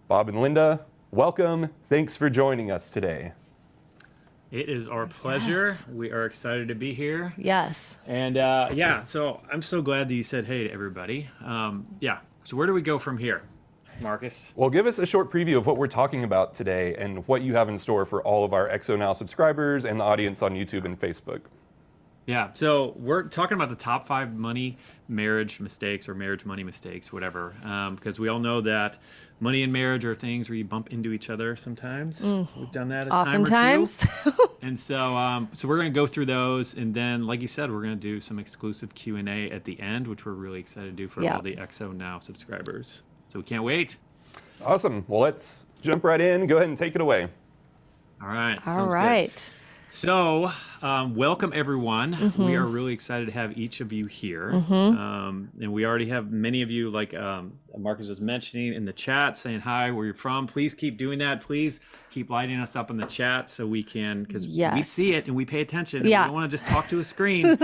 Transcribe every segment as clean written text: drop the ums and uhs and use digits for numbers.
Bob and Linda, welcome. Thanks for joining us today. It is our pleasure. Yes. We are excited to be here. Yes. And so I'm so glad that you said hey to everybody. So where do we go from here, Marcus? Well, give us a short preview of what we're talking about today and what you have in store for all of our XO Now subscribers and the audience on YouTube and Facebook. Yeah, so we're talking about the top 5 money marriage mistakes or marriage money mistakes, whatever, because we all know that money and marriage are things where you bump into each other sometimes. We've done that a Oftentimes. time or two. And so we're going to go through those, and then, like you said, we're going to do some exclusive Q&A at the end, which we're really excited to do for all the XO Now subscribers. So we can't wait. Awesome. Well, let's jump right in. Go ahead and take it away. All right. All right. Good. So, welcome everyone. We are really excited to have each of you here. And we already have many of you, like Marcus was mentioning in the chat, saying hi, where you're from. Please keep doing that. Please keep lighting us up in the chat so we can, because we see it and we pay attention. And we don't want to just talk to a screen.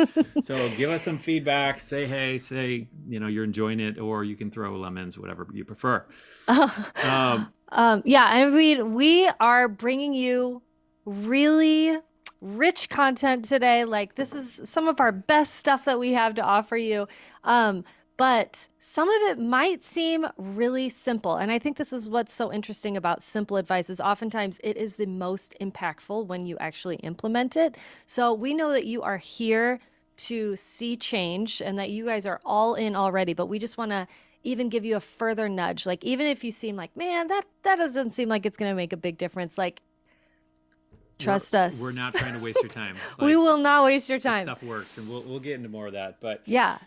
So give us some feedback. Say hey, say, you're enjoying it, or you can throw lemons, whatever you prefer. And we are bringing you really rich content today. Like, this is some of our best stuff that we have to offer you. But some of it might seem really simple. And I think this is what's so interesting about simple advice, is oftentimes it is the most impactful when you actually implement it. So we know that you are here to see change and that you guys are all in already, but we just want to even give you a further nudge. Like, even if you seem like, man, that doesn't seem like it's going to make a big difference. Like, trust us. We're not trying to waste your time. We will not waste your time. Stuff works, and we'll get into more of that. But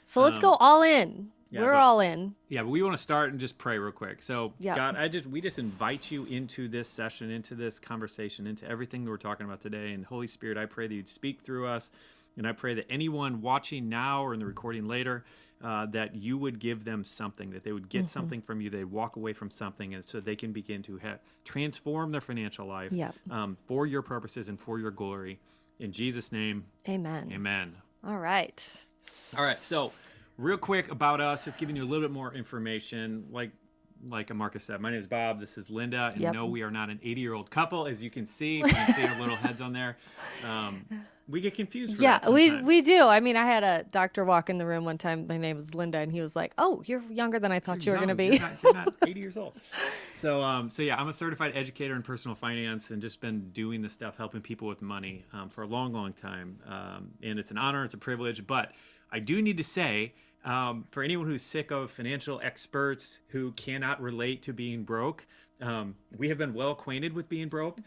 so let's go all in. We're all in. Yeah, but we want to start and just pray real quick. So, God, we just invite you into this session, into this conversation, into everything that we're talking about today. And Holy Spirit, I pray that you'd speak through us. And I pray that anyone watching now or in the recording later, that you would give them something, that they would get something from you, they'd walk away from something, and so they can begin to transform their financial life for your purposes and for your glory. In Jesus' name, amen. Amen. All right. So real quick about us, just giving you a little bit more information. Like Marcus said, my name is Bob. This is Linda. And no, we are not an 80-year-old couple, as you can see. You can see our little heads on there. We get confused. We do. I mean, I had a doctor walk in the room one time. My name was Linda, and he was like, "Oh, you're younger than I thought you were going to be." You're not 80 years old. So I'm a certified educator in personal finance, and just been doing this stuff, helping people with money for a long, long time. And it's an honor, it's a privilege. But I do need to say, for anyone who's sick of financial experts who cannot relate to being broke, we have been well acquainted with being broke.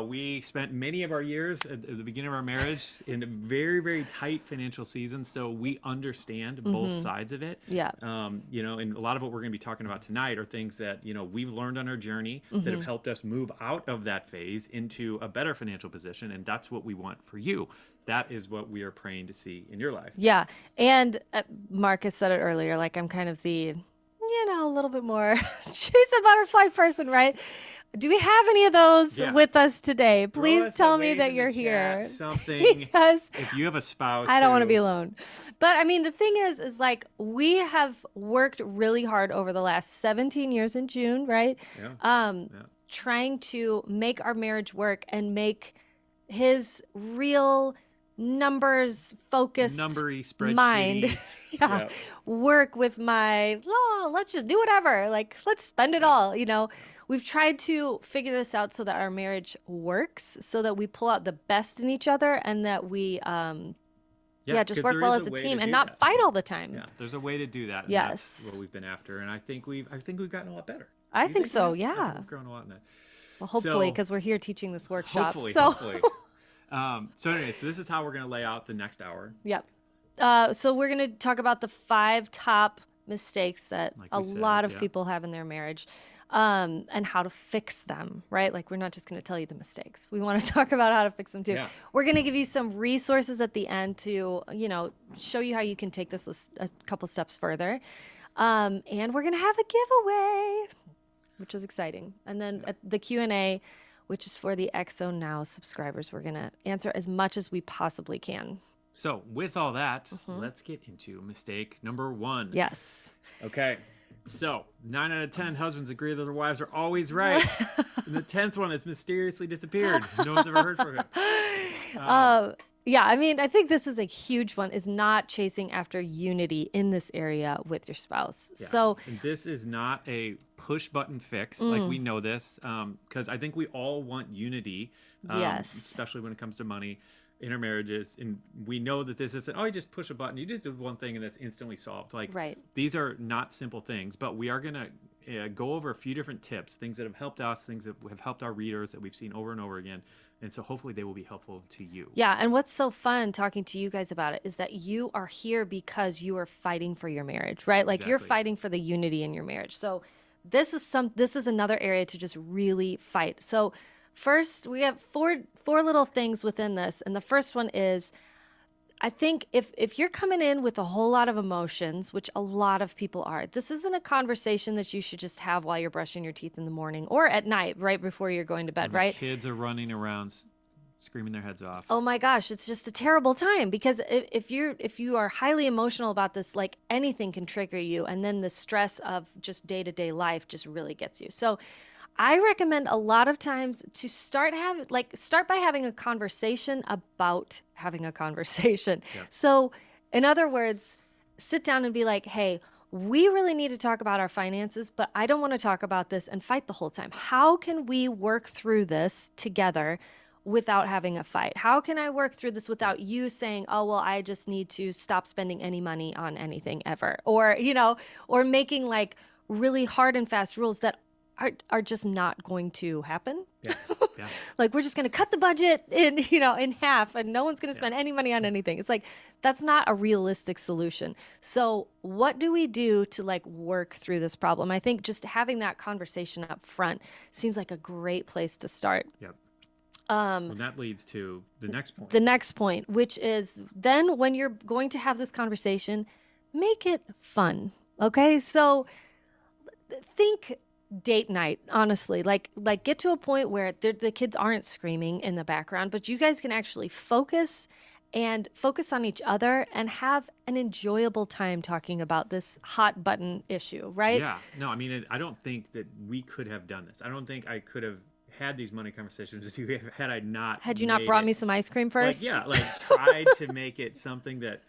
We spent many of our years at the beginning of our marriage in a very, very tight financial season, so we understand both sides of it. And a lot of what we're going to be talking about tonight are things that we've learned on our journey that have helped us move out of that phase into a better financial position, and that's what we want for you. That is what we are praying to see in your life. Yeah, and Marcus said it earlier. Like, I'm kind of the, a little bit more chase a butterfly person, right? Do we have any of those with us today? Please tell me that you're here. Something. Because if you have a spouse, I don't want to be alone. But I mean, the thing is like, we have worked really hard over the last 17 years in June, right? Trying to make our marriage work and make his real numbers focused mind work with my let's just do whatever, like, let's spend it all. We've tried to figure this out so that our marriage works, so that we pull out the best in each other, and that we just work well as a team and not fight all the time. There's a way to do that. And yes, that's what we've been after, and I think we've gotten a lot better. I think so. We've grown a lot in that. Well, hopefully, because we're here teaching this workshop. Hopefully. So this is how we're going to lay out the next hour. So we're going to talk about the 5 top mistakes that a lot of people have in their marriage, and how to fix them, right? Like, we're not just going to tell you the mistakes. We want to talk about how to fix them too. We're going to give you some resources at the end to, show you how you can take this a couple steps further. And we're going to have a giveaway, which is exciting. And then at the Q&A, which is for the XO Now subscribers, we're going to answer as much as we possibly can. So with all that, let's get into mistake number 1. Yes. Okay. So 9 out of 10 husbands agree that their wives are always right. And the 10th one has mysteriously disappeared. No one's ever heard from him. Yeah, I mean, I think this is a huge one, is not chasing after unity in this area with your spouse. Yeah. So And this is not a push button fix. Like, we know this because I think we all want unity, Yes. especially when it comes to money in our marriages. And we know that this isn't, oh, you just push a button. You just do one thing and that's instantly solved. Like, Right. these are not simple things, but we are going to go over a few different tips, things that have helped us, things that have helped our readers that we've seen over and over again. And so hopefully they will be helpful to you. yeah, and what's so fun talking to you guys about it is that you are here because you are fighting for your marriage, right? Like you're Exactly. fighting for the unity in your marriage. So this is another area to just really fight. So first, we have four little things within this, and the first one is, I think if you're coming in with a whole lot of emotions, which a lot of people are, this isn't a conversation that you should just have while you're brushing your teeth in the morning or at night, right before you're going to bed, When the right? kids are running around screaming their heads off. Oh my gosh, it's just a terrible time because if you are highly emotional about this, like anything can trigger you, and then the stress of just day-to-day life just really gets you. So I recommend a lot of times to start by having a conversation about having a conversation. Yep. So in other words, sit down and be like, hey, we really need to talk about our finances, but I don't want to talk about this and fight the whole time. How can we work through this together without having a fight? How can I work through this without you saying, oh, well, I just need to stop spending any money on anything ever? Or, or making like really hard and fast rules that are just not going to happen. Yeah. Yeah. Like we're just going to cut the budget in half and no one's going to spend any money on anything. It's like, that's not a realistic solution. So what do we do to like work through this problem? I think just having that conversation up front seems like a great place to start. Yep. Well, that leads to the next point. The next point, which is then when you're going to have this conversation, make it fun. Okay. So think date night, honestly, like get to a point where the kids aren't screaming in the background, but you guys can actually focus on each other and have an enjoyable time talking about this hot button issue, right? Yeah. No, I mean, I don't think that we could have done this. I don't think I could have had these money conversations with you had you not brought me some ice cream first? Tried to make it something that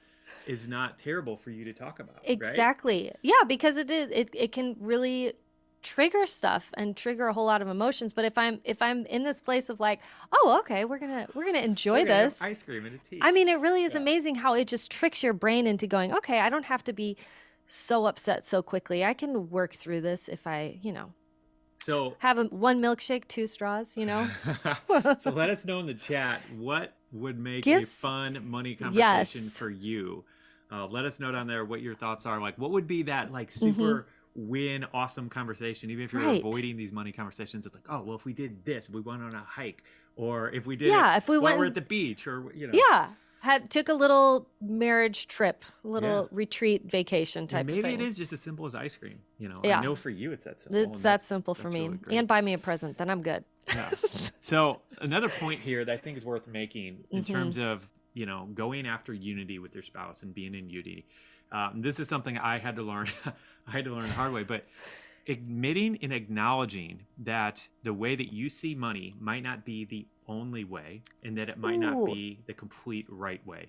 is not terrible for you to talk about. Exactly. Right? Yeah, because it can really trigger stuff and trigger a whole lot of emotions. But if I'm in this place of like, oh, okay, we're gonna enjoy this have ice cream and a tea. I mean, it really is amazing how it just tricks your brain into going, okay, I don't have to be so upset so quickly. I can work through this if I, so have one milkshake, 2 straws, So let us know in the chat what would make a fun money conversation for you. Let us know down there what your thoughts are. Like, what would be that like super win awesome conversation, even if you're avoiding these money conversations? It's like, oh, well, if we did this, we went on a hike, or if we did if we we're at the beach, or took a little marriage trip, a little retreat vacation type of thing. Maybe it is just as simple as ice cream. Yeah. I know for you it's that simple. It's that simple for me. Really and buy me a present, then I'm good. Yeah. So another point here that I think is worth making in terms of going after unity with your spouse and being in unity. This is something I had to learn. I had to learn the hard way, but admitting and acknowledging that the way that you see money might not be the only way, and that it might not be the complete right way.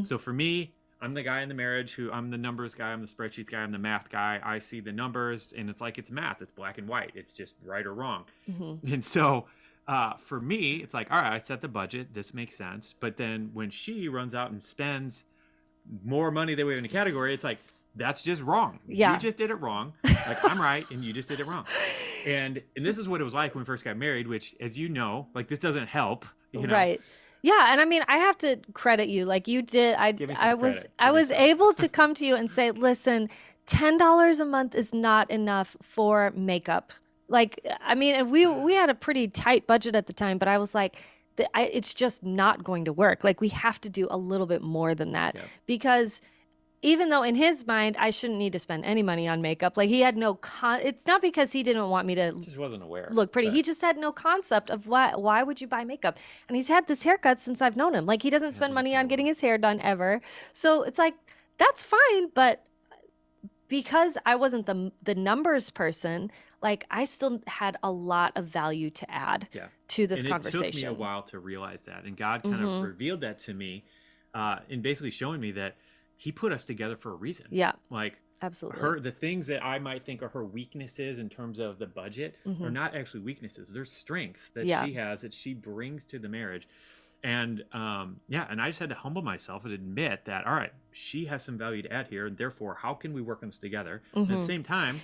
So for me, I'm the guy in the marriage I'm the numbers guy, I'm the spreadsheets guy, I'm the math guy. I see the numbers and it's like it's math. It's black and white. It's just right or wrong. And so for me, it's like, all right, I set the budget. This makes sense. But then when she runs out and spends more money than we have in a category, it's like, that's just wrong. Yeah. You just did it wrong. Like, I'm right and you just did it wrong. And this is what it was like when we first got married, which, as you know, like, this doesn't help. Right. Yeah, and I mean, I have to credit you. Like you did, I was able to come to you and say, listen, $10 a month is not enough for makeup. Like, I mean, we had a pretty tight budget at the time, but I was like, it's just not going to work. Like, we have to do a little bit more than that because even though in his mind, I shouldn't need to spend any money on makeup. Like, he had it's not because he didn't want me to just wasn't aware look pretty. He just had no concept of why would you buy makeup? And he's had this haircut since I've known him. Like, he doesn't spend money on getting his hair done ever. So it's like, that's fine, but because I wasn't the numbers person, like I still had a lot of value to add to this conversation. It took me a while to realize that. And God kind of revealed that to me in basically showing me that he put us together for a reason. Yeah. Like absolutely. The things that I might think are her weaknesses in terms of the budget are not actually weaknesses. They're strengths that she has that she brings to the marriage. And and I just had to humble myself and admit that, all right, she has some value to add here, and therefore, how can we work on this together? At the same time,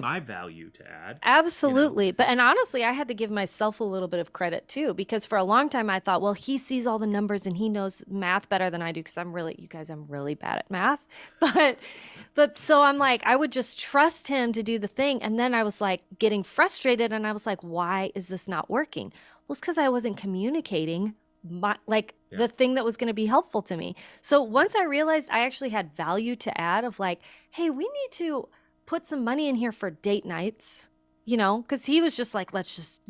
my value to add. Absolutely. You know? And honestly, I had to give myself a little bit of credit too, because for a long time I thought, well, he sees all the numbers and he knows math better than I do, because I'm really bad at math. But so I'm like, I would just trust him to do the thing. And then I was like getting frustrated, and I was like, why is this not working? Well, it's because I wasn't communicating the thing that was going to be helpful to me. So once I realized I actually had value to add of like, hey, we need to put some money in here for date nights, because he was just like, let's just,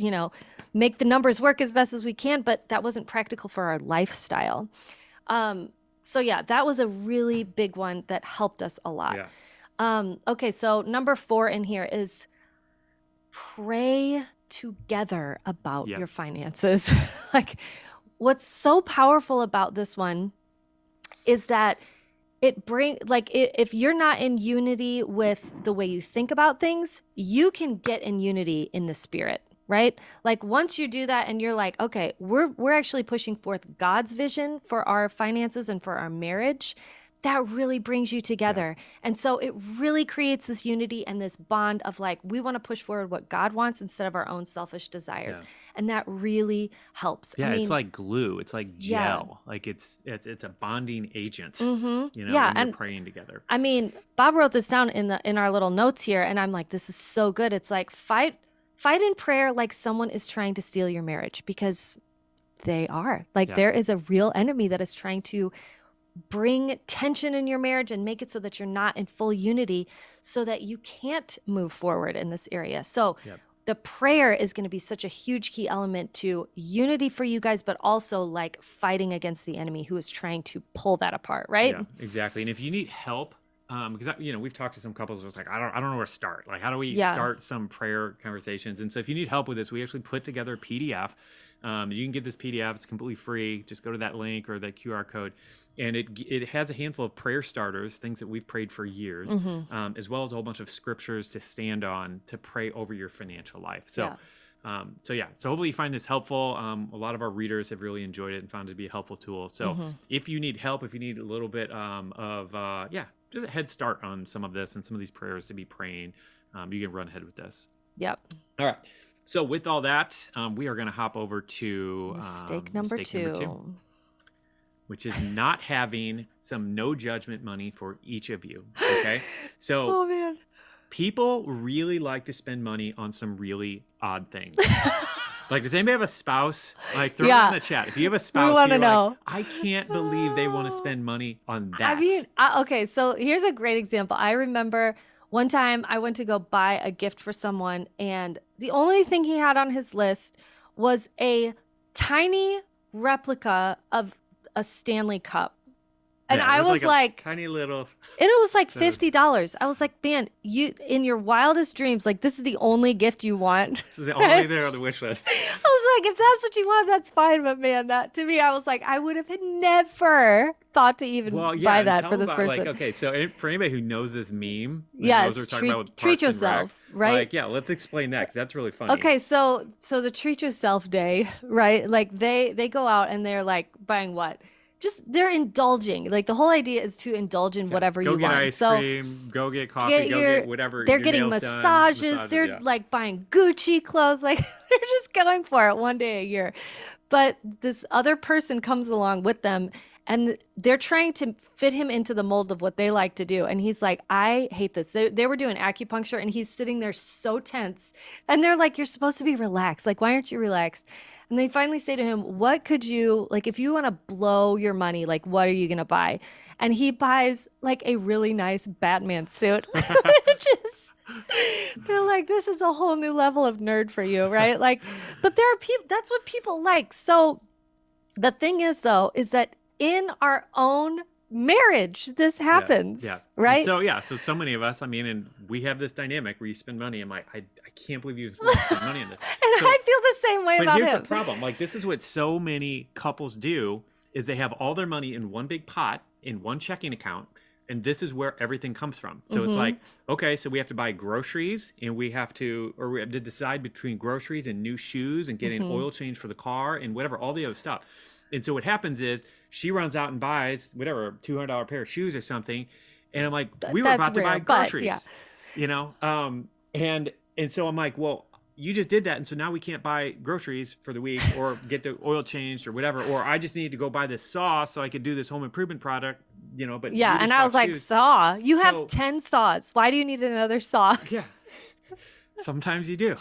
make the numbers work as best as we can. But that wasn't practical for our lifestyle. So yeah, that was a really big one that helped us a lot. Yeah. Okay, so number 4 in here is pray together about your finances. Like, what's so powerful about this one is that if you're not in unity with the way you think about things, you can get in unity in the spirit, right? Like once you do that and you're like, okay, we're actually pushing forth God's vision for our finances and for our marriage, that really brings you together. Yeah. And so it really creates this unity and this bond of like, we want to push forward what God wants instead of our own selfish desires. Yeah. And that really helps. Yeah, it's like glue. It's like gel. Yeah. Like it's a bonding agent, when you're praying together. I mean, Bob wrote this down in our little notes here, and I'm like, this is so good. It's like fight in prayer like someone is trying to steal your marriage, because they are. Like there is a real enemy that is trying to bring tension in your marriage and make it so that you're not in full unity, so that you can't move forward in this area. So the prayer is going to be such a huge key element to unity for you guys, but also like fighting against the enemy who is trying to pull that apart, right? Yeah, exactly. And if you need help, because we've talked to some couples, it's like I don't know where to start. Like, how do we start some prayer conversations? And so if you need help with this, we actually put together a PDF. You can get this PDF; it's completely free. Just go to that link or that QR code, and it has a handful of prayer starters, things that we've prayed for years, as well as a whole bunch of scriptures to stand on to pray over your financial life. So. So hopefully you find this helpful. A lot of our readers have really enjoyed it and found it to be a helpful tool. So if you need help, if you need a little bit just a head start on some of this and some of these prayers to be praying, you can run ahead with this. Yep. All right. So with all that, we are going to hop over to mistake number two, which is not having some no judgment money for each of you. Okay. So oh man. People really like to spend money on some really odd things. Like, does anybody have a spouse? Like, throw it in the chat. If you have a spouse, we want to know. Like, I can't believe they want to spend money on that. I mean, okay, so here's a great example. I remember one time I went to go buy a gift for someone, and the only thing he had on his list was a tiny replica of a Stanley Cup. And I was like tiny little, and it was like $50. I was like, man, you in your wildest dreams, like this is the only gift you want. This is the only thing on the wish list. I was like, if that's what you want, that's fine. But man, that to me, I was like, I would have never thought to even buy that for this person. Like, okay, so for anybody who knows this meme, yes, treat yourself, right? Like, let's explain that because that's really funny. Okay, so the treat yourself day, right? Like they go out and they're like buying what? They're indulging. Like the whole idea is to indulge in whatever you want. Go get ice cream, go get coffee, go get whatever. They're getting massages. They're like buying Gucci clothes. Like they're just going for it one day a year. But this other person comes along with them, and they're trying to fit him into the mold of what they like to do. And he's like, I hate this. They were doing acupuncture, and he's sitting there so tense. And they're like, you're supposed to be relaxed. Like, why aren't you relaxed? And they finally say to him, what could you, like, if you want to blow your money, like, what are you going to buy? And he buys, like, a really nice Batman suit. They're like, this is a whole new level of nerd for you, right? Like, but there are people, that's what people like. So the thing is, though, is that in our own marriage. This happens, right? And so many of us, I mean, and we have this dynamic where you spend money. I'm like, I can't believe you spend money on this. And I feel the same way but about here's him. the problem. Like, this is what so many couples do is they have all their money in one big pot in one checking account. And this is where everything comes from. So it's like, okay, so we have to buy groceries and we have to decide between groceries and new shoes and getting oil change for the car and whatever, all the other stuff. And so what happens is she runs out and buys whatever, $200 pair of shoes or something. And I'm like, we were about to buy groceries, you know? And so I'm like, well, you just did that. And so now we can't buy groceries for the week or get the oil changed or whatever. Or I just need to go buy this saw so I could do this home improvement product, you know, but yeah. And I was like, saw, you have 10 saws. Why do you need another saw? Yeah. Sometimes you do.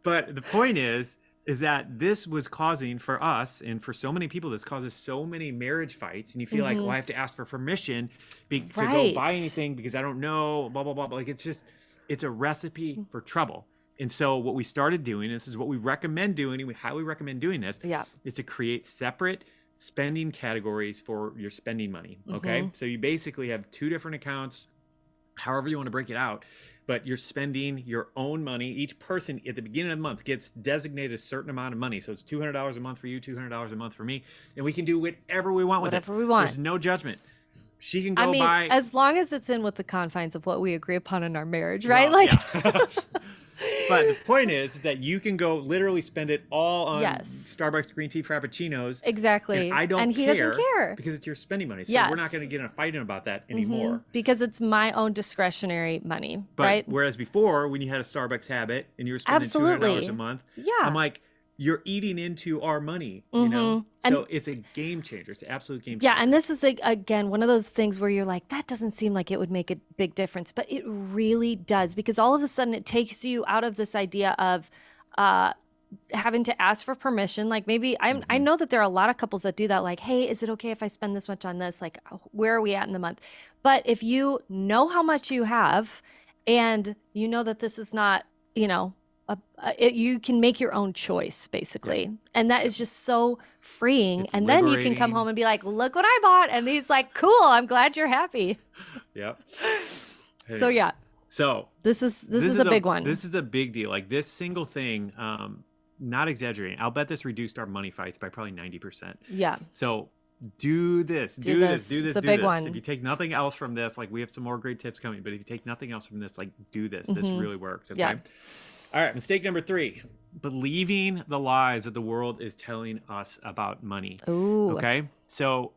But the point is that this was causing for us and for so many people, this causes so many marriage fights. And you feel like, well, I have to ask for permission to go buy anything because I don't know, blah, blah, blah. Like, it's a recipe for trouble. And so what we started doing, this is what we recommend doing, and we highly recommend doing this, is to create separate spending categories for your spending money, okay? So you basically have 2 different accounts, however you want to break it out, but you're spending your own money. Each person at the beginning of the month gets designated a certain amount of money. So it's $200 a month for you, $200 a month for me, and we can do whatever we want with it. Whatever we want. There's no judgment. She can go buy... as long as it's in with the confines of what we agree upon in our marriage, right? Well, But the point is that you can go literally spend it all on Starbucks green tea frappuccinos. Exactly. And I don't and he doesn't care. because it's your spending money. So we're not going to get in a fight about that anymore. Because it's my own discretionary money, right? Whereas before, when you had a Starbucks habit and you were spending $200 a month, I'm like, you're eating into our money, you know? So it's a game changer. It's an absolute game changer. Yeah, and this is, again, one of those things where you're like, that doesn't seem like it would make a big difference. But it really does, because all of a sudden it takes you out of this idea of having to ask for permission. Like maybe, I know that there are a lot of couples that do that, like, hey, is it okay if I spend this much on this? Like, where are we at in the month? But if you know how much you have and you know that this is not, you know, you can make your own choice, basically. And that is just so freeing. It's then you can come home and be like, look what I bought. And he's like, cool, I'm glad you're happy. Yep. Hey. So this is a big one. This is a big deal. Like this single thing, not exaggerating, I'll bet this reduced our money fights by probably 90%. Yeah. So do this. It's a big one. If you take nothing else from this, like we have some more great tips coming, but if you take nothing else from this, like do this. This really works. Okay. Yeah. All right, mistake number 3, believing the lies that the world is telling us about money. Ooh. Okay, so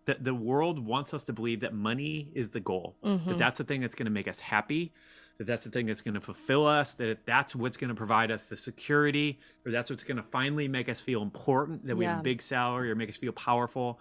the world wants us to believe that money is the goal, that that's the thing that's going to make us happy, that that's the thing that's going to fulfill us, that that's what's going to provide us the security, or that's what's going to finally make us feel important, that we have a big salary or make us feel powerful.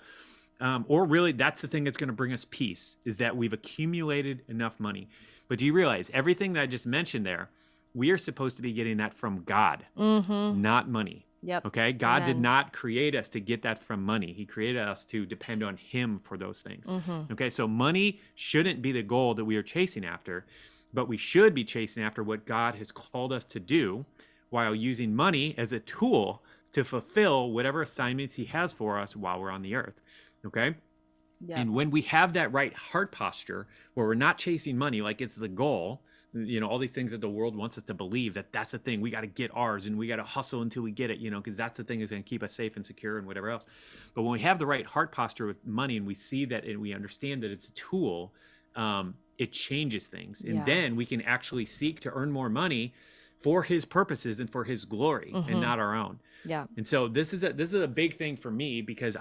Or really, that's the thing that's going to bring us peace, is that we've accumulated enough money. But do you realize everything that I just mentioned there, we are supposed to be getting that from God, not money. Yep. Okay? God did not create us to get that from money. He created us to depend on Him for those things. Okay? So money shouldn't be the goal that we are chasing after, but we should be chasing after what God has called us to do while using money as a tool to fulfill whatever assignments He has for us while we're on the earth. Okay? Yeah. And when we have that right heart posture where we're not chasing money like it's the goal, you know, all these things that the world wants us to believe that that's the thing, we got to get ours and we got to hustle until we get it, you know, because that's the thing that's going to keep us safe and secure and whatever else. But when we have the right heart posture with money and we see that and we understand that it's a tool, it changes things. And then we can actually seek to earn more money for His purposes and for His glory and not our own. Yeah. And so this is a big thing for me, because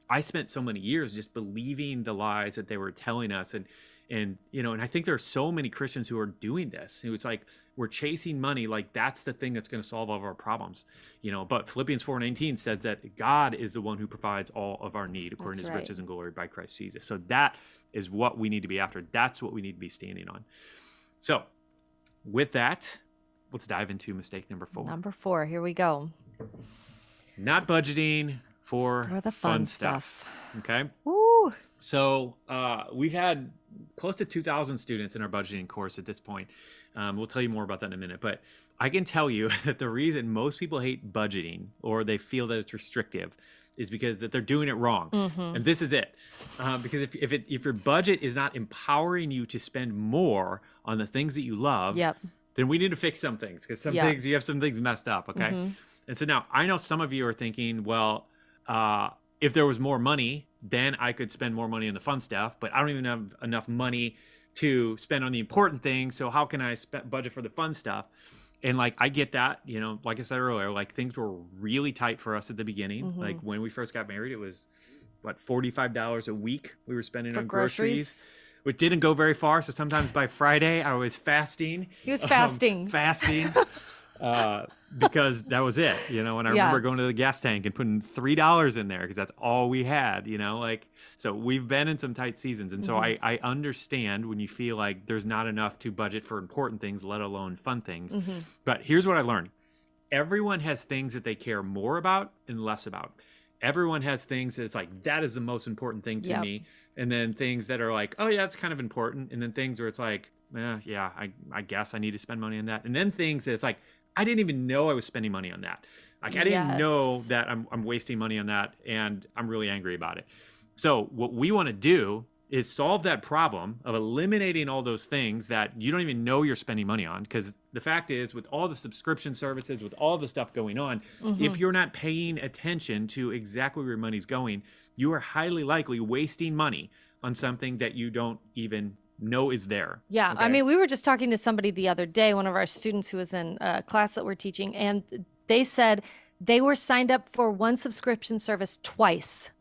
I spent so many years just believing the lies that they were telling us. And you know, and I think there are so many Christians who are doing this. It's like we're chasing money like that's the thing that's going to solve all of our problems. You know, but Philippians 4:19 says that God is the one who provides all of our need according to His riches and glory by Christ Jesus. So that is what we need to be after. That's what we need to be standing on. So with that, let's dive into mistake number 4. Number 4, here we go. Not budgeting for the fun stuff. Okay. Woo. So we've had close to 2,000 students in our budgeting course at this point. We'll tell you more about that in a minute. But I can tell you that the reason most people hate budgeting or they feel that it's restrictive is because that they're doing it wrong. And this is it. Because if your budget is not empowering you to spend more on the things that you love, then we need to fix some things, because some things, you have some things messed up. Okay. And so now I know some of you are thinking, well, if there was more money, then I could spend more money on the fun stuff, but I don't even have enough money to spend on the important things. So how can I budget for the fun stuff? And like, I get that, you know, like I said earlier, like things were really tight for us at the beginning. Like when we first got married, it was what, $45 a week we were spending on groceries, which didn't go very far. So sometimes by Friday I was fasting. He was fasting. Because that was it, you know, and I remember going to the gas tank and putting $3 in there because that's all we had, you know, like, so we've been in some tight seasons. And so I understand when you feel like there's not enough to budget for important things, let alone fun things. But here's what I learned. Everyone has things that they care more about and less about. Everyone has things that it's like, that is the most important thing to me. And then things that are like, oh yeah, it's kind of important. And then things where it's like, yeah, I guess I need to spend money on that. And then things that it's like, I didn't even know I was spending money on that. Like I didn't know that I'm wasting money on that, and I'm really angry about it. So what we want to do is solve that problem of eliminating all those things that you don't even know you're spending money on. Because the fact is, with all the subscription services, with all the stuff going on, if you're not paying attention to exactly where your money's going, you are highly likely wasting money on something that you don't even know is there. Yeah. Okay? I mean, we were just talking to somebody the other day, one of our students who was in a class that we're teaching, and they said they were signed up for one subscription service twice.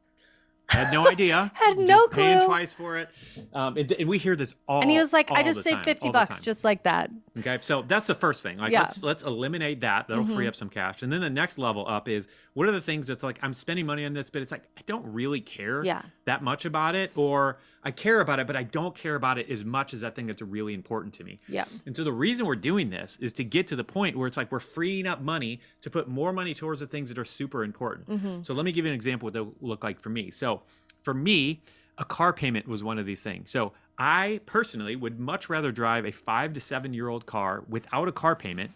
Had no idea. Had no clue. Paying twice for it. And we hear this all. And he was like, I just saved $50 just like that. Okay. So that's the first thing. Like, let's eliminate that. That'll free up some cash. And then the next level up is, what are the things that's like, I'm spending money on this, but it's like, I don't really care that much about it, or I care about it, but I don't care about it as much as that thing that's really important to me. Yeah. And so the reason we're doing this is to get to the point where it's like, we're freeing up money to put more money towards the things that are super important. So let me give you an example of what that would look like for me. So for me, a car payment was one of these things. So I personally would much rather drive a 5 to 7 year old car without a car payment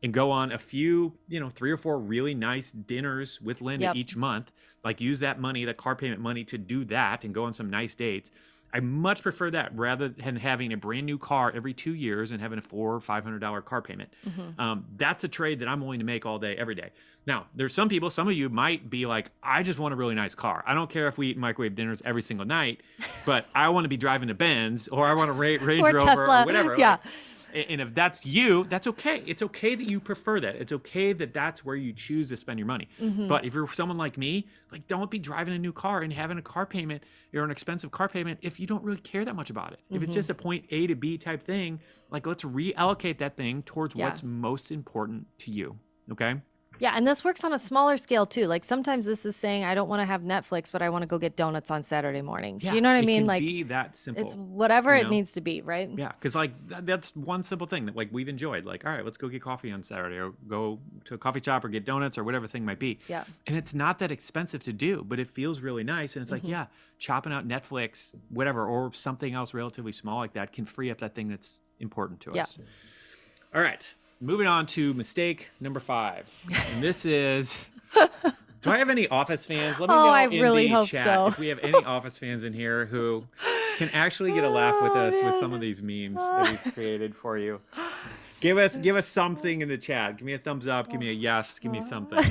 and go on a few, 3 or 4 really nice dinners with Linda each month, like use that money, that car payment money, to do that and go on some nice dates. I much prefer that rather than having a brand new car every 2 years and having a $400 or $500 car payment. That's a trade that I'm willing to make all day, every day. Now, there's some people, some of you might be like, I just want a really nice car. I don't care if we eat microwave dinners every single night, but I want to be driving a Benz, or I want a Range Rover, Tesla, or whatever. Yeah. And if that's you, that's okay. It's okay that you prefer that. It's okay that that's where you choose to spend your money. But if you're someone like me, like, don't be driving a new car and having a car payment or an expensive car payment if you don't really care that much about it. If it's just a point A to B type thing, like, let's reallocate that thing towards what's most important to you. Okay? Yeah, and this works on a smaller scale too. Like, sometimes this is saying, I don't want to have Netflix, but I want to go get donuts on Saturday morning. Yeah, do you know what I mean? It can like, be that simple. It's whatever it needs to be, right? Yeah, because like that's one simple thing that like we've enjoyed. Like, all right, let's go get coffee on Saturday, or go to a coffee shop, or get donuts, or whatever the thing might be. Yeah. And it's not that expensive to do, but it feels really nice. And it's like, yeah, chopping out Netflix, whatever, or something else relatively small like that can free up that thing that's important to us. All right. Moving on to mistake number 5. And this is, do I have any Office fans? Let me know I in really the hope chat so. if we have any Office fans in here who can actually get a laugh with us with some of these memes that we've created for you. Give us something in the chat. Give me a thumbs up. Give me a yes. Give me something.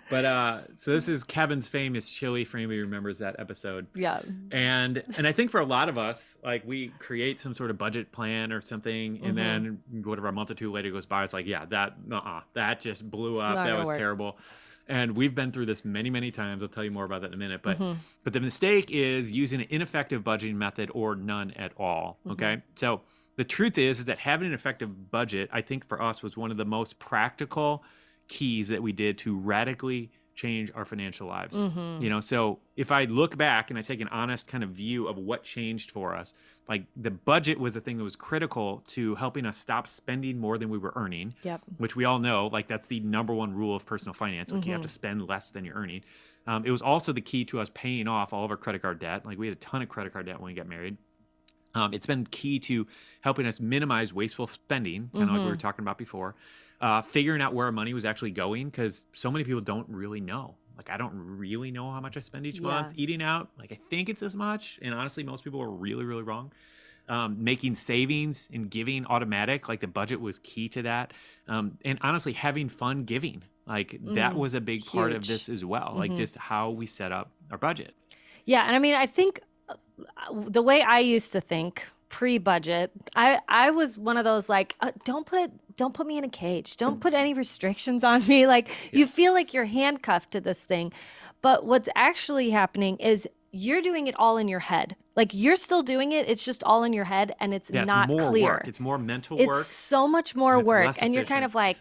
But so this is Kevin's famous chili, for anybody who remembers that episode. Yeah. And I think for a lot of us, like, we create some sort of budget plan or something, and then whatever, a month or two later goes by, it's like, yeah, that just blew up. That was terrible. And we've been through this many, many times. I'll tell you more about that in a minute. But but the mistake is using an ineffective budgeting method, or none at all. Okay. So the truth is that having an effective budget, I think for us, was one of the most practical keys that we did to radically change our financial lives. So if I look back and I take an honest kind of view of what changed for us, like, the budget was the thing that was critical to helping us stop spending more than we were earning, which we all know, like, that's the number one rule of personal finance. Like, you have to spend less than you're earning. It was also the key to us paying off all of our credit card debt. Like, we had a ton of credit card debt when we got married. It's been key to helping us minimize wasteful spending, kind of like we were talking about before. Figuring out where our money was actually going, because so many people don't really know. Like, I don't really know how much I spend each Yeah. month eating out. Like, I think it's this much. And honestly, most people are really, really wrong. Making savings and giving automatic, like the budget was key to that. And honestly, having fun giving, like that was a big part of Huge. this as well. Like just how we set up our budget. Yeah, and I mean, I think the way I used to think pre-budget, I was one of those like, don't put me in a cage. Don't put any restrictions on me. Like you feel like you're handcuffed to this thing. But what's actually happening is you're doing it all in your head. Like you're still doing it. It's just all in your head and it's not more clear. work. It's more mental It's work. so much more and it's work. less And you're kind efficient. of like,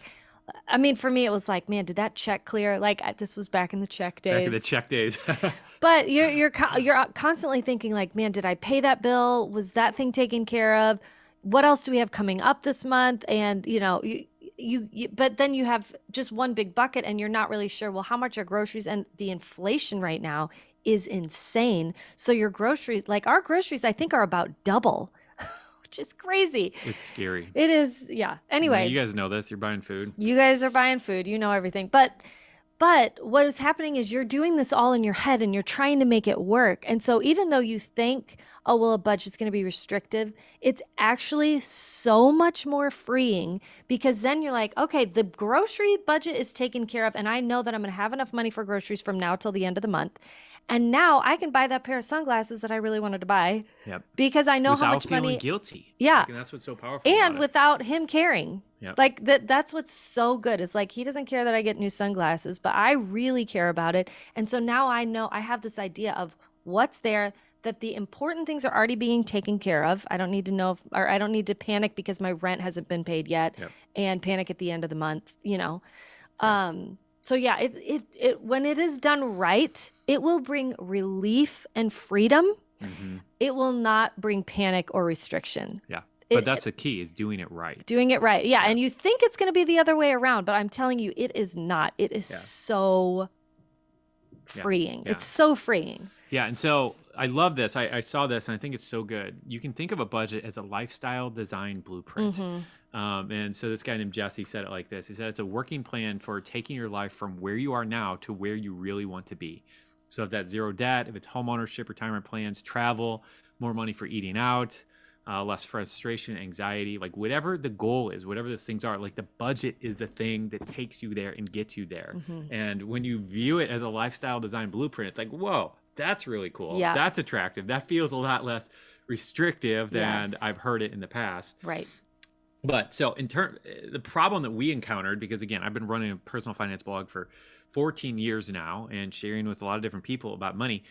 I mean, for me, it was like, man, did that check clear? Like this was back in the check days. Back in the check days. But you're constantly thinking like, man, did I pay that bill? Was that thing taken care of? What else do we have coming up this month? And but then you have just one big bucket and you're not really sure, well, how much are groceries? And the inflation right now is insane. So your groceries, like our groceries, I think are about double, which is crazy. It's scary. It is. Yeah. Anyway, You guys know this. You're buying food. you guys are buying food, you know everything. But what is happening is you're doing this all in your head and you're trying to make it work. And so even though you think, oh, well, a budget's going to be restrictive, it's actually so much more freeing because then you're like, okay, the grocery budget is taken care of. And I know that I'm going to have enough money for groceries from now till the end of the month. And now I can buy that pair of sunglasses that I really wanted to buy Yep. because I know Without how much feeling money. guilty. Yeah. Like, and that's what's so powerful. And about it. without him caring. Yep. Like that's what's so good. It's like he doesn't care that I get new sunglasses, but I really care about it. And so now I know I have this idea of what's there, that the important things are already being taken care of. I don't need to know or I don't need to panic because my rent hasn't been paid yet and panic at the end of the month, So yeah, it when it is done right, it will bring relief and freedom. Mm-hmm. It will not bring panic or restriction. Yeah. But that's the key, is doing it right. Doing it right. Yeah. And you think it's going to be the other way around, but I'm telling you, it is not. It is so freeing. Yeah. It's so freeing. Yeah. And so I love this. I saw this and I think it's so good. You can think of a budget as a lifestyle design blueprint. And so this guy named Jesse said it like this. He said, it's a working plan for taking your life from where you are now to where you really want to be. So if that's zero debt, if it's home ownership, retirement plans, travel, more money for eating out, less frustration, anxiety, like whatever the goal is, whatever those things are, like the budget is the thing that takes you there and gets you there. And when you view it as a lifestyle design blueprint, it's like, whoa, that's really cool. Yeah. That's attractive. That feels a lot less restrictive than Yes. I've heard it in the past. Right. But so the problem that we encountered, because again, I've been running a personal finance blog for 14 years now and sharing with a lot of different people about money.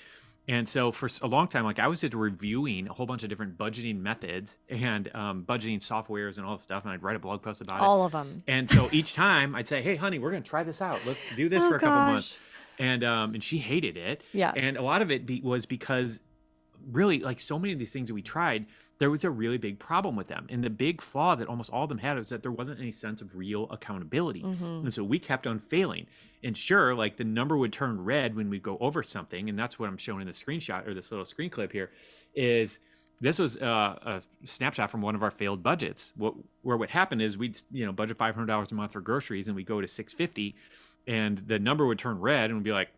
And so for a long time, like I was just reviewing a whole bunch of different budgeting methods and budgeting softwares and all this stuff. And I'd write a blog post about it. All of them. And so each time I'd say, hey, honey, we're going to try this out. Let's do this for a couple months. And she hated it. Yeah. And a lot of it was because really, like so many of these things that we tried, there was a really big problem with them. And the big flaw that almost all of them had was that there wasn't any sense of real accountability. And so we kept on failing. And sure, like the number would turn red when we go over something. And that's what I'm showing in the screenshot or this little screen clip here is this was a snapshot from one of our failed budgets. Where what happened is we'd budget $500 a month for groceries and we go to $650 and the number would turn red and we'd be like,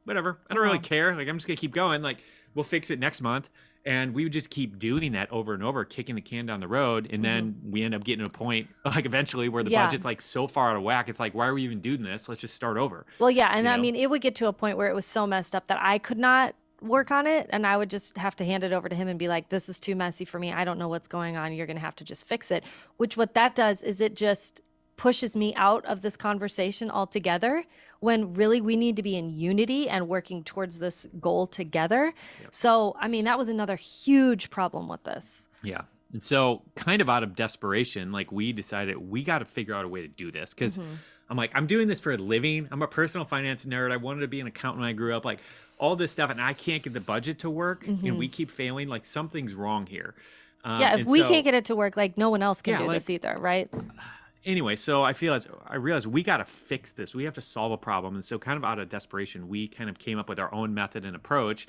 whatever. I don't really care. Like I'm just gonna keep going. Like we'll fix it next month. And we would just keep doing that over and over, kicking the can down the road. And then we end up getting to a point, like eventually, where the budget's like so far out of whack. It's like, why are we even doing this? Let's just start over. Well, yeah. And I mean, it would get to a point where it was so messed up that I could not work on it. And I would just have to hand it over to him and be like, this is too messy for me. I don't know what's going on. You're going to have to just fix it. Which what that does is it just pushes me out of this conversation altogether when really we need to be in unity and working towards this goal together. So, I mean, that was another huge problem with this. Yeah. And so kind of out of desperation, like we decided we got to figure out a way to do this because I'm like, I'm doing this for a living. I'm a personal finance nerd. I wanted to be an accountant when I grew up, like all this stuff. And I can't get the budget to work and we keep failing. Like something's wrong here. If we can't get it to work, like no one else can do this either, right? Anyway, so I realized we got to fix this. We have to solve a problem. And so kind of out of desperation, we kind of came up with our own method and approach.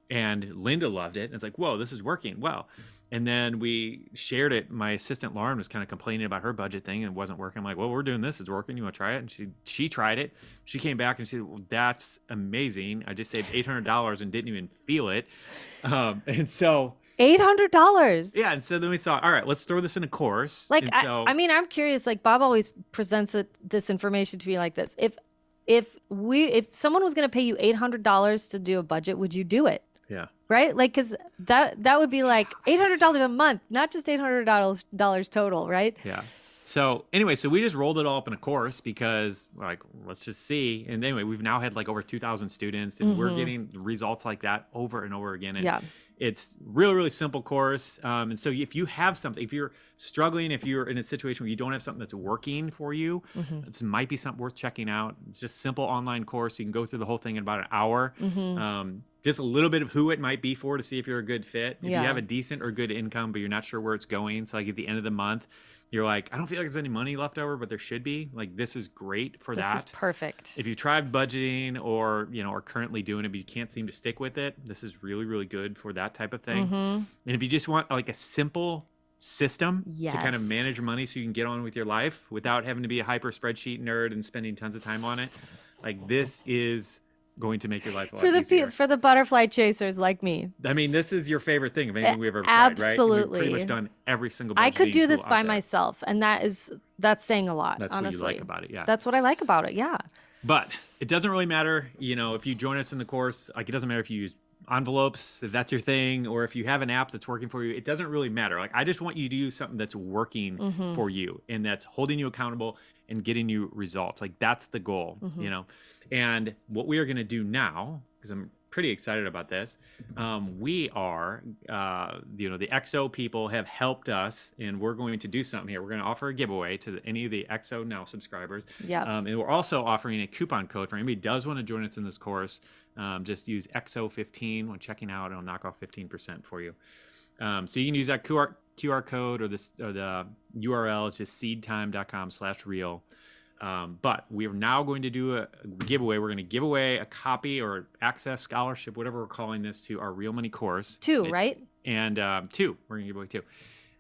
And Linda loved it. And it's like, whoa, this is working. Well, And then we shared it. My assistant Lauren was kind of complaining about her budget thing and it wasn't working. I'm like, well, we're doing this. It's working. You want to try it? And she tried it. She came back and she said, well, that's amazing. I just saved $800 and didn't even feel it. And so $800. yeah. And so then we thought, all right, let's throw this in a course. Like, and so, I mean, I'm curious. Like, Bob always presents this information to me like this. If someone was going to pay you $800 to do a budget, would you do it? yeah. Right? Like, because that would be like $800 a month, not just $800 total, right? Yeah. So anyway, so we just rolled it all up in a course because like, let's just see. And anyway, we've now had like over 2,000 students and we're getting results like that over and over again. And Yeah. it's really, really simple course. And so if you have something, if you're struggling, if you're in a situation where you don't have something that's working for you, this might be something worth checking out. It's just simple online course. You can go through the whole thing in about an hour. Just a little bit of who it might be for to see if you're a good fit. If you have a decent or good income, but you're not sure where it's going. So like at the end of the month, you're like, I don't feel like there's any money left over, but there should be. Like, this is great for that. This is perfect. If you tried budgeting or, are currently doing it, but you can't seem to stick with it, this is really, really good for that type of thing. And if you just want like a simple system to kind of manage your money so you can get on with your life without having to be a hyper spreadsheet nerd and spending tons of time on it, like this is going to make your life a lot easier. For the butterfly chasers like me. I mean, this is your favorite thing of anything we've ever tried, right? Absolutely. We've pretty much done every single I could do this tool by out there. myself, and that's saying a lot. That's honestly. what you like about it, yeah. That's what I like about it. Yeah. But it doesn't really matter, if you join us in the course, like it doesn't matter if you use envelopes, if that's your thing, or if you have an app that's working for you, it doesn't really matter. Like I just want you to use something that's working for you and that's holding you accountable and getting you results. Like that's the goal, And what we are going to do now, because I'm pretty excited about this, we are, the XO people have helped us, and we're going to do something here. We're going to offer a giveaway to any of the XO Now subscribers. Yeah. And we're also offering a coupon code for anybody who does want to join us in this course. Just use XO15 when checking out, and it'll knock off 15% for you. So you can use that QR code or the URL is just seedtime.com/real. But we are now going to do a giveaway. We're going to give away a copy or access scholarship, whatever we're calling this, to our Real Money course. Right? And two. We're going to give away 2.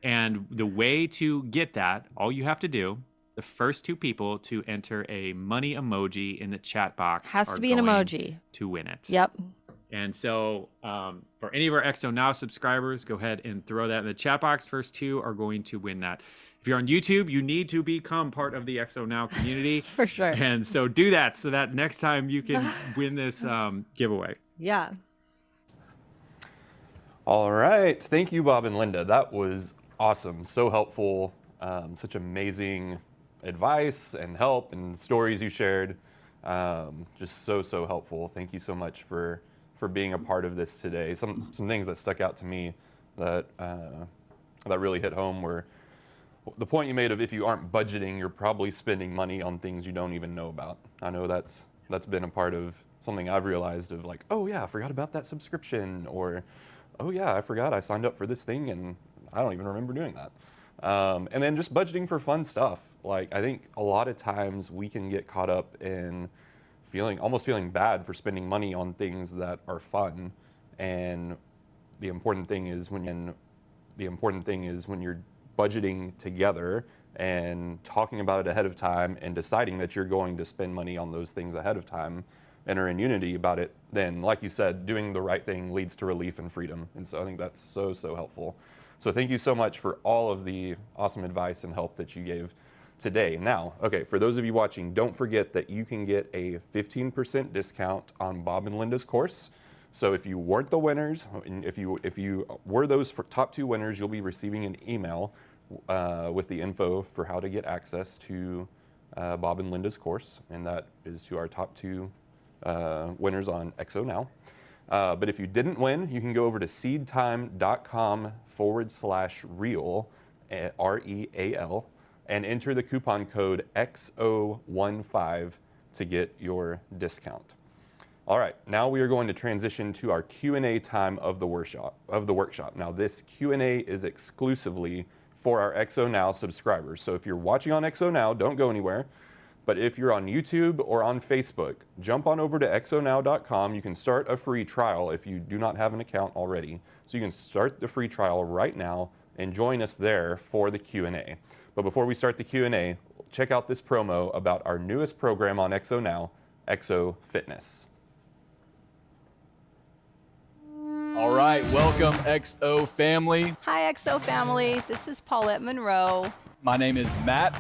And the way to get that, all you have to do, the first 2 people to enter a money emoji in the chat box Has to be an emoji to win it. Yep. And so for any of our XO Now subscribers, go ahead and throw that in the chat box. First 2 are going to win that. If you're on YouTube, you need to become part of the XO Now community. For sure. And so do that so that next time you can win this giveaway. Yeah. All right. Thank you, Bob and Linda. That was awesome. So helpful. Such amazing advice and help and stories you shared. Just so helpful. Thank you so much for being a part of this today. Some things that stuck out to me that really hit home were the point you made of if you aren't budgeting, you're probably spending money on things you don't even know about. I know that's been a part of something I've realized of like, oh yeah, I forgot about that subscription, or oh yeah, I forgot I signed up for this thing and I don't even remember doing that. And then just budgeting for fun stuff. Like I think a lot of times we can get caught up in almost feeling bad for spending money on things that are fun. And the important thing is when you're budgeting together and talking about it ahead of time and deciding that you're going to spend money on those things ahead of time and are in unity about it, then like you said, doing the right thing leads to relief and freedom. And so I think that's so helpful. So thank you so much for all of the awesome advice and help that you gave today. Now, okay, for those of you watching, don't forget that you can get a 15% discount on Bob and Linda's course. So if you weren't the winners, and if you were those top 2 winners, you'll be receiving an email with the info for how to get access to Bob and Linda's course, and that is to our top 2 winners on XO Now. But if you didn't win, you can go over to seedtime.com/real, REAL, and enter the coupon code XO15 to get your discount. All right, now we are going to transition to our Q&A time of the workshop. Now this Q&A is exclusively for our XO Now subscribers. So if you're watching on XO Now, don't go anywhere. But if you're on YouTube or on Facebook, jump on over to exonow.com. You can start a free trial if you do not have an account already. So you can start the free trial right now and join us there for the Q&A. But before we start the Q&A, check out this promo about our newest program on Exo Now, Exo Fitness. All right, welcome XO family. Hi, XO family. This is Paulette Monroe. My name is Matt.